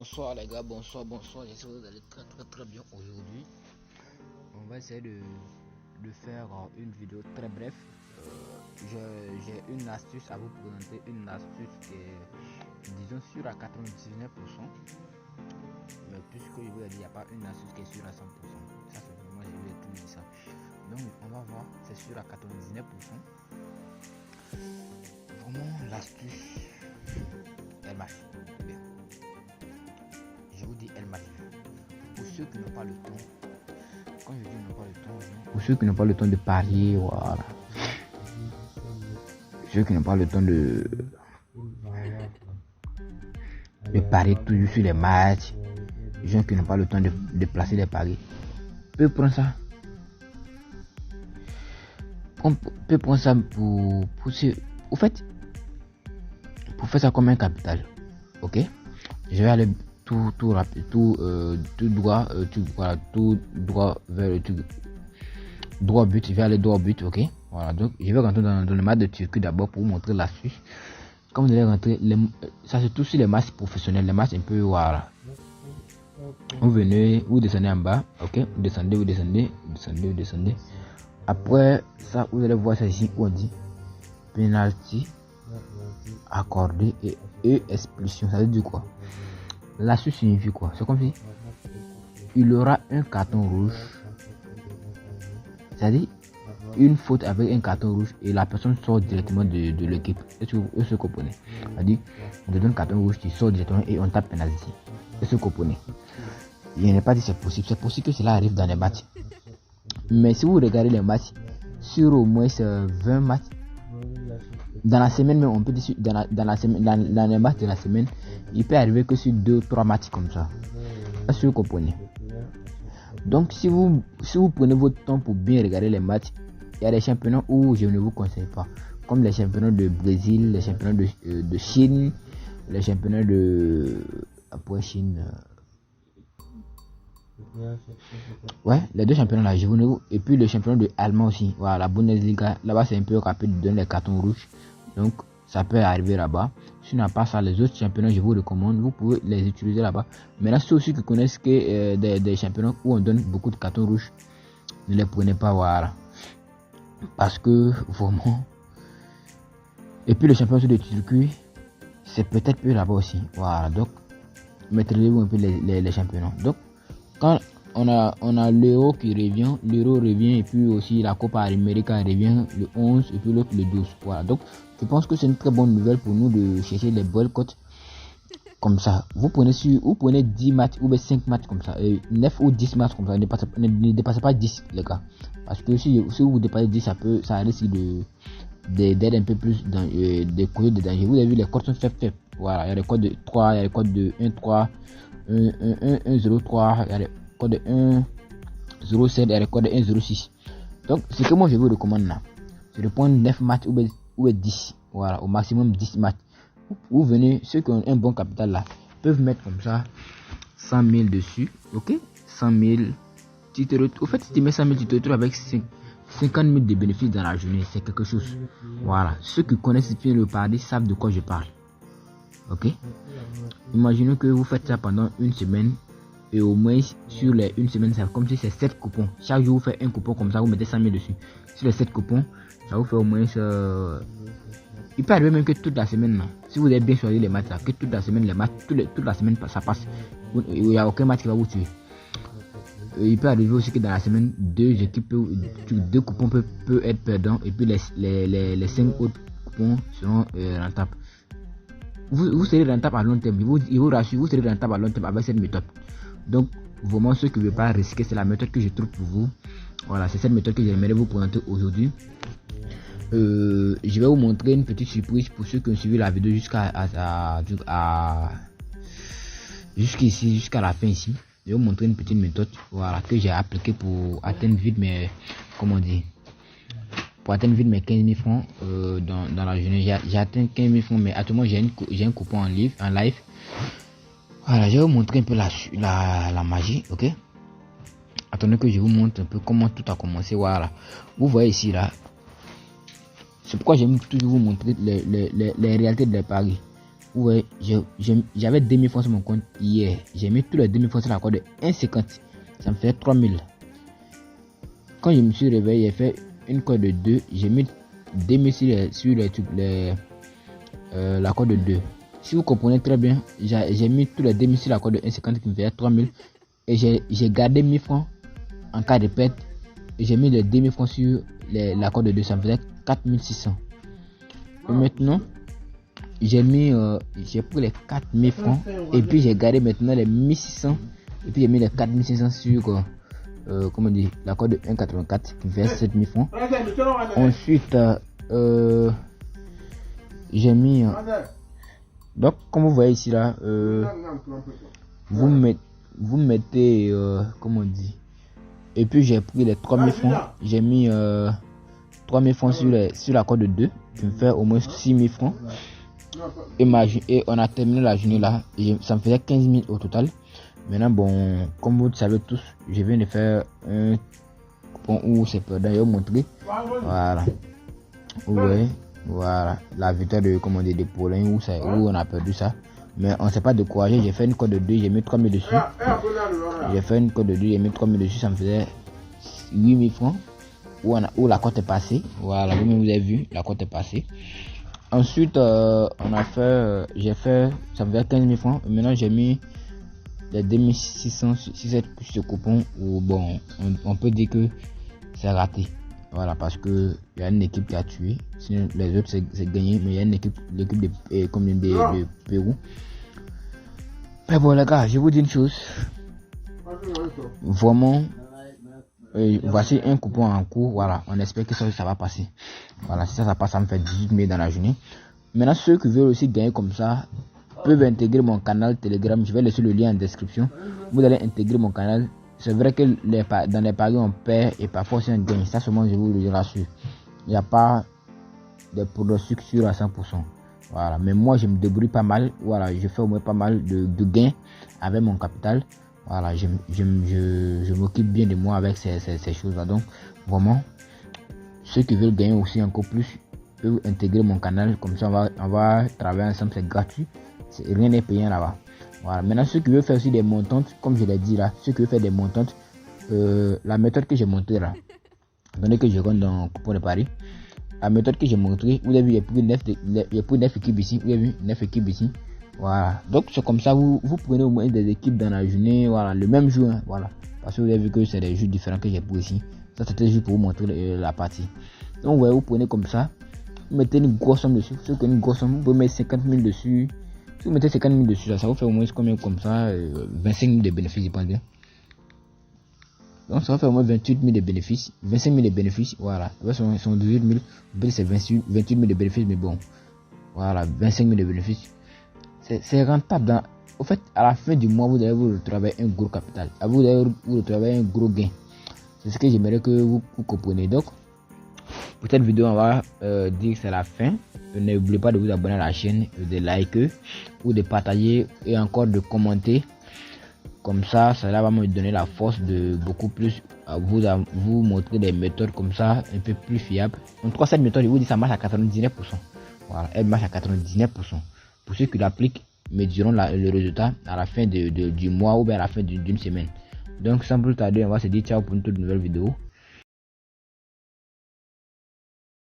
Bonsoir les gars, bonsoir, j'espère que vous allez très bien aujourd'hui. On va essayer de faire une vidéo très bref. J'ai une astuce à vous présenter, une astuce qui est, disons, sûre à 99%. Mais puisque je vous ai dit, il n'y a pas une astuce qui est sûre à 100%. Ça c'est vraiment, je vous ai tout dit ça. Donc on va voir, c'est sûr à 99%. Vraiment l'astuce, elle marche bien. Je vous dis, elle marche. Pour ceux qui n'ont pas le temps, quand je dis n'ont pas le temps, pour ceux qui n'ont pas le temps de parier, voilà. Ceux qui n'ont pas le temps de parier toujours sur les matchs, les gens qui n'ont pas le temps de placer des paris, peut prendre ça. On peut prendre ça pour au fait, pour faire ça comme un capital. Ok, je vais aller tout rapide, tout droit vers le droit but. Je vais aller droit but. Ok, voilà. Donc je vais rentrer dans le match de Turquie d'abord pour vous montrer l'astuce. Comme vous allez rentrer, ça c'est tout sur les matchs professionnels, les matchs un peu, voilà. Vous venez, vous descendez en bas. Ok, vous descendez. Après ça, vous allez voir ça ici où on dit penalty accordé et expulsion. Ça veut dire quoi? L'astuce signifie quoi? C'est comme si il aura un carton rouge, c'est-à-dire une faute avec un carton rouge et la personne sort directement de l'équipe. Est-ce que vous comprenez? C'est-à-dire on te donne un carton rouge, tu sors directement et on tape penalty. Est-ce que vous comprenez? Je n'ai pas dit c'est possible. C'est possible que cela arrive dans les matchs. Mais si vous regardez les matchs, sur au moins 20 matchs, dans la semaine, mais on peut dire dans les matchs de la semaine, il peut arriver que sur 2-3 matchs comme ça. Est-ce que vous comprenez? Donc si vous prenez votre temps pour bien regarder les matchs, il y a des championnats où je ne vous conseille pas, comme les championnats de Brésil, les championnats de Chine, les championnats de Chine. Ouais, les deux championnats là, et puis le championnat de Allemand aussi. Voilà, la Bundesliga, là-bas c'est un peu rapide de donner les cartons rouges. Donc ça peut arriver là-bas. Si on n'a pas ça, les autres championnats, je vous recommande, vous pouvez les utiliser là-bas. Maintenant, ceux aussi qui connaissent que des championnats où on donne beaucoup de cartons rouges, ne les prenez pas, voilà. Parce que vraiment. Et puis le championnat de Turquie, c'est peut-être peu là-bas aussi. Voilà, donc maîtrisez-vous un peu les championnats. Donc quand on a l'euro qui revient, et puis aussi la Copa América revient le 11 et puis l'autre le 12. Voilà, donc je pense que c'est une très bonne nouvelle pour nous de chercher les boycotts comme ça. Vous prenez 10 matchs ou 5 matchs comme ça, 9 ou 10 matchs comme ça, ne dépassez pas 10 les gars. Parce que si vous dépassez 10, ça risque d'être un peu plus de causer des dangers. Vous avez vu les codes sont faibles. Voilà, il y a des codes de 3, il y a des codes de 1-3, 1-0-3, il y a des codes de 1-0-7, il y a des codes de 1-0-6. Donc, ce que moi je vous recommande là, c'est de prendre 9 matchs ou 10. Voilà, au maximum 10 matchs. Vous venez, ceux qui ont un bon capital là, peuvent mettre comme ça 100 000 dessus. Ok, 100 000. Au fait, si tu mets 100 000, tu te retrouves avec 50 000 de bénéfices dans la journée. C'est quelque chose. Voilà, ceux qui connaissent bien le pari savent de quoi je parle. Ok, imaginez que vous faites ça pendant une semaine et au moins sur les une semaine, c'est comme si c'est 7 coupons. Chaque jour vous faites un coupon comme ça, vous mettez 100 000 dessus. Sur les 7 coupons, ça vous fait au moins il peut arriver même que toute la semaine là, si vous avez bien choisi les matchs là, que toute la semaine les matchs, toute la semaine ça passe. Il n'y a aucun match qui va vous tuer. Il peut arriver aussi que dans la semaine, deux coupons peuvent être perdants et puis les 5 autres coupons seront rentables. Vous serez rentable à long terme. Il vous rassure, vous serez rentable à long terme avec cette méthode. Donc, vraiment, ceux qui ne veulent pas risquer, c'est la méthode que je trouve pour vous. Voilà, c'est cette méthode que j'aimerais vous présenter aujourd'hui. Je vais vous montrer une petite surprise pour ceux qui ont suivi la vidéo jusqu'à la fin ici. Je vais vous montrer une petite méthode, voilà, que j'ai appliquée pour atteindre vite mes, pour atteindre vite mes 15 000 francs dans la journée. J'ai atteint 15 000 francs, mais actuellement j'ai un coupon en live. Voilà, je vais vous montrer un peu la magie, ok. Attendez que je vous montre un peu comment tout a commencé. Voilà, vous voyez ici là. C'est pourquoi j'aime toujours vous montrer les réalités des paris. Ouais, j'avais 2000 francs sur mon compte hier. J'ai mis tous les 2000 francs sur la cote de 1,50. Ça me fait 3000. Quand je me suis réveillé, j'ai fait une cote de 2. J'ai mis 2000 sur la cote de 2. Si vous comprenez très bien, j'ai mis tous les 2000 sur la cote de 1,50 qui me fait 3000. Et j'ai gardé 1000 francs en cas de perte. Et j'ai mis les 2000 francs sur la cote de 2. Ça me faisait 4600. Et maintenant, j'ai pris les 4000 francs. Et puis j'ai gardé maintenant les 1600. Et puis j'ai mis les 4500 sur comment dire, la cote de 1,84 qui me fait 7000 francs. Ensuite, j'ai mis. Donc, comme vous voyez ici là, vous mettez, comment on dit. Et puis j'ai pris les 3000 francs. J'ai mis 3000 francs sur la cote de 2 qui me fait au moins 6000 francs. Et on a terminé la journée là. Ça me faisait 15 000 au total. Maintenant, bon, comme vous le savez tous, je viens de faire un coupon où c'est perdant. Je vais vous montrer. Voilà. Ouais, voilà. La victoire de commander des Paulins où on a perdu ça. Mais on ne s'est pas découragé. J'ai fait une cote de 2, j'ai mis 3000 dessus. J'ai fait une cote de 2, j'ai mis 3000 dessus. Ça me faisait 8000 francs. Où la cote est passée. Voilà, vous avez vu, la cote est passée. Ensuite, j'ai fait, ça me faisait 15 000 francs. Maintenant, j'ai mis les 2600 sur ce coupon où, bon, on peut dire que c'est raté. Voilà, parce que il y a une équipe qui a tué. Sinon, les autres, c'est gagné. Mais il y a l'équipe de Pérou. Mais bon, les gars, je vous dis une chose. Vraiment, voici un coupon en cours. Voilà, on espère que ça va passer. Voilà, si ça passe, ça me fait 18 000 dans la journée. Maintenant, ceux qui veulent aussi gagner comme ça peuvent intégrer mon canal Telegram. Je vais laisser le lien en description. Vous allez intégrer mon canal. C'est vrai que dans les paris on perd et parfois aussi on gagne. Ça seulement je vous le rassure. Il n'y a pas de pronostic sûr à 100%. Voilà. Mais moi je me débrouille pas mal. Voilà, je fais au moins pas mal de gains avec mon capital. Voilà, je m'occupe bien de moi avec ces choses-là. Donc vraiment, ceux qui veulent gagner aussi encore plus peuvent intégrer mon canal. Comme ça on va travailler ensemble, c'est gratuit. Rien n'est payant là-bas. Voilà. Maintenant, ceux qui veulent faire aussi des montantes, comme je l'ai dit là, ceux qui veulent faire des montantes, la méthode que j'ai montrée là, donnez que je rentre dans le coupon de Paris, la méthode que j'ai montrée, vous avez vu, il y a plus 9 équipes ici, vous avez vu, 9 équipes ici, voilà. Donc, c'est comme ça, vous prenez au moins des équipes dans la journée, voilà, le même jour, hein, voilà. Parce que vous avez vu que c'est des jeux différents que j'ai pris ici. Ça, c'était juste pour vous montrer la partie. Donc, vous prenez comme ça, vous mettez une grosse somme dessus, ceux qui ont une grosse somme, vous pouvez mettre 50 000 dessus. Si vous mettez 50 000 dessus, ça vous fait au moins combien comme ça 25 000 de bénéfices, je pense bien. Donc ça va faire au moins 28 000 de bénéfices, 25 000 de bénéfices, voilà. Sont 18 000, peut-être c'est 28 000 de bénéfices, mais bon, voilà, 25 000 de bénéfices. C'est rentable. Au fait, à la fin du mois, vous allez vous retrouver un gros capital. Vous allez vous retrouver un gros gain. C'est ce que j'aimerais que vous compreniez. Donc, pour cette vidéo, on va dire que c'est la fin. N'oubliez pas de vous abonner à la chaîne, de liker ou de partager et encore de commenter. Comme ça, cela va me donner la force de beaucoup plus à vous montrer des méthodes comme ça, un peu plus fiables. En tout cas, cette méthode, je vous dis, ça marche à 99%. Voilà, elle marche à 99%. Pour ceux qui l'appliquent, me diront le résultat à la fin du mois ou bien à la fin d'une semaine. Donc, sans plus tarder, on va se dire ciao pour une toute nouvelle vidéo.